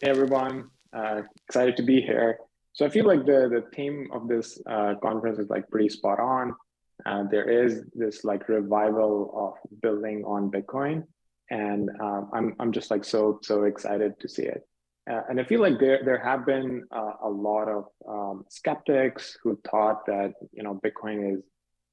Hey everyone, excited to be here. So I feel like the theme of this conference is like pretty spot on. There is this like revival of building on Bitcoin, and I'm just like so excited to see it. And I feel like there have been a lot of skeptics who thought that Bitcoin is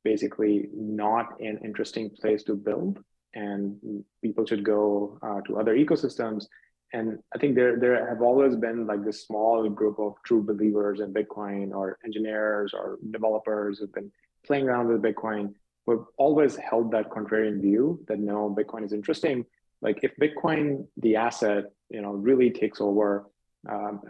basically not an interesting place to build, and people should go to other ecosystems. And I think there have always been like this small group of true believers in Bitcoin, or engineers or developers who've been playing around with Bitcoin, who have always held that contrarian view that no, Bitcoin is interesting. Like if Bitcoin, the asset, really takes over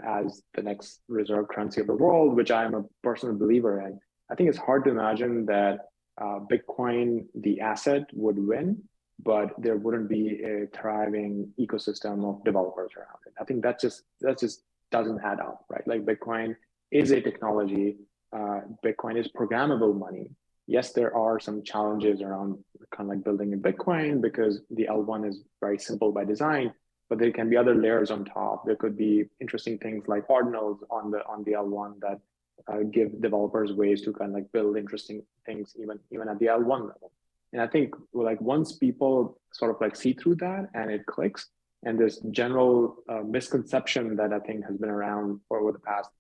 as the next reserve currency of the world, which I am a personal believer in, I think it's hard to imagine that Bitcoin, the asset, would win, but there wouldn't be a thriving ecosystem of developers around it. I think that just doesn't add up, right? Like Bitcoin is a technology. Bitcoin is programmable money. Yes, there are some challenges around kind of like building a Bitcoin because the L1 is very simple by design, but there can be other layers on top. There could be interesting things like ordinals on the L1 that give developers ways to kind of like build interesting things even at the L1 level. And I think like once people sort of like see through that and it clicks, and this general misconception that I think has been around for over the past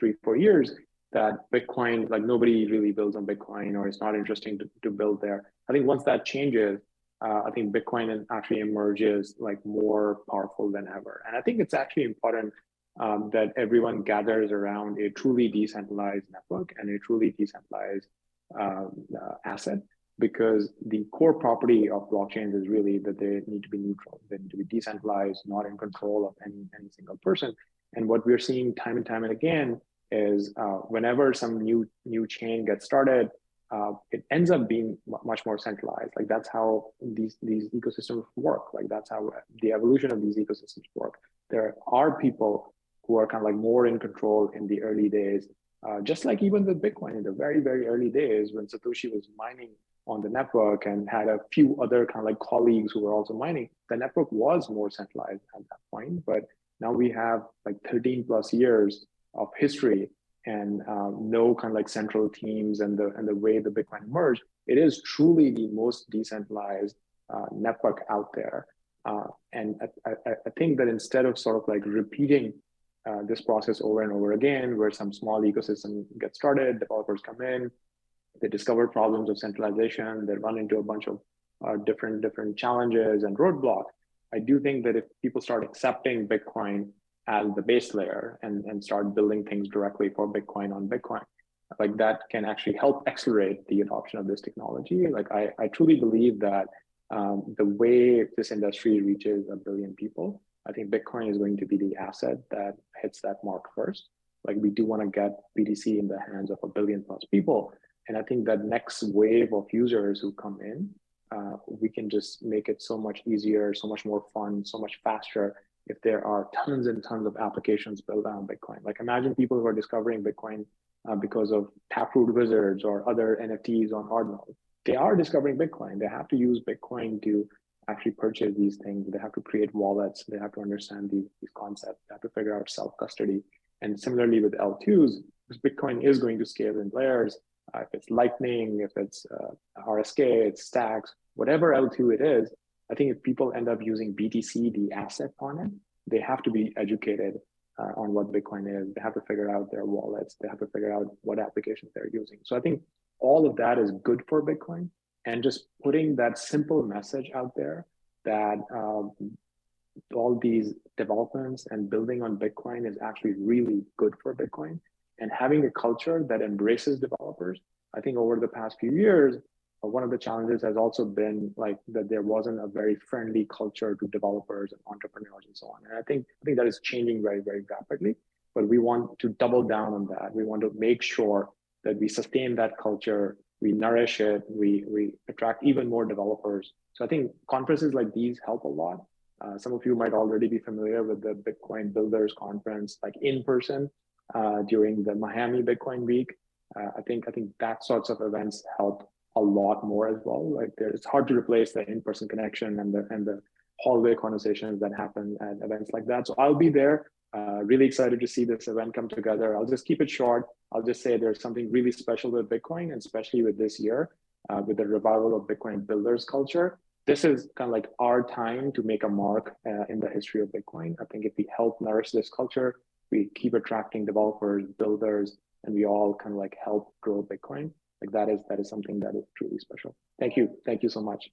3 4 years that Bitcoin, like nobody really builds on Bitcoin, or it's not interesting to build there. I think once that changes, I think Bitcoin actually emerges like more powerful than ever. And I think it's actually important that everyone gathers around a truly decentralized network and a truly decentralized asset, because the core property of blockchains is really that they need to be neutral. They need to be decentralized, not in control of any single person. And what we're seeing time and time and again is whenever some new chain gets started, it ends up being much more centralized. Like that's how these ecosystems work. Like that's how the evolution of these ecosystems work. There are people who are kind of like more in control in the early days, just like even with Bitcoin in the very early days when Satoshi was mining on the network and had a few other kind of like colleagues who were also mining. The network was more centralized at that point, but now we have like 13 plus years of history and no kind of like central teams and the way the Bitcoin emerged. It is truly the most decentralized network out there. And I think that instead of sort of like repeating this process over and over again, where some small ecosystem gets started, developers come in, they discover problems of centralization, they run into a bunch of different challenges and roadblocks. I do think that if people start accepting Bitcoin as the base layer and start building things directly for Bitcoin on Bitcoin, like that can actually help accelerate the adoption of this technology. Like I truly believe that the way this industry reaches 1 billion people, I think Bitcoin is going to be the asset that hits that mark first. Like we do want to get BTC in the hands of 1 billion plus people. And I think that next wave of users who come in, we can just make it so much easier, so much more fun, so much faster if there are tons and tons of applications built on Bitcoin. Like imagine people who are discovering Bitcoin because of Taproot Wizards or other NFTs on Ordinal. They are discovering Bitcoin. They have to use Bitcoin to actually purchase these things. They have to create wallets. They have to understand these concepts. They have to figure out self-custody. And similarly with L2s, because Bitcoin is going to scale in layers, if it's Lightning, if it's RSK, it's Stacks, whatever L2 it is, I think if people end up using BTC, the asset on it, they have to be educated on what Bitcoin is. They have to figure out their wallets. They have to figure out what applications they're using. So I think all of that is good for Bitcoin. And just putting that simple message out there that all these developments and building on Bitcoin is actually really good for Bitcoin. And having a culture that embraces developers. I think over the past few years, one of the challenges has also been like that there wasn't a very friendly culture to developers and entrepreneurs and so on. And I think that is changing very rapidly. But we want to double down on that. We want to make sure that we sustain that culture, we nourish it, we attract even more developers. So I think conferences like these help a lot. Some of you might already be familiar with the Bitcoin Builders Conference, like in person during the Miami Bitcoin Week. I think that sorts of events help a lot more as well. Like it's hard to replace the in-person connection and the hallway conversations that happen at events like that. So I'll be there. Really excited to see this event come together. I'll just keep it short. I'll just say there's something really special with Bitcoin, and especially with this year, with the revival of Bitcoin builders culture. This is kind of like our time to make a mark in the history of Bitcoin. I think if we help nourish this culture, we keep attracting developers, builders, and we all kind of like help grow Bitcoin. Like that is something that is truly special. Thank you so much.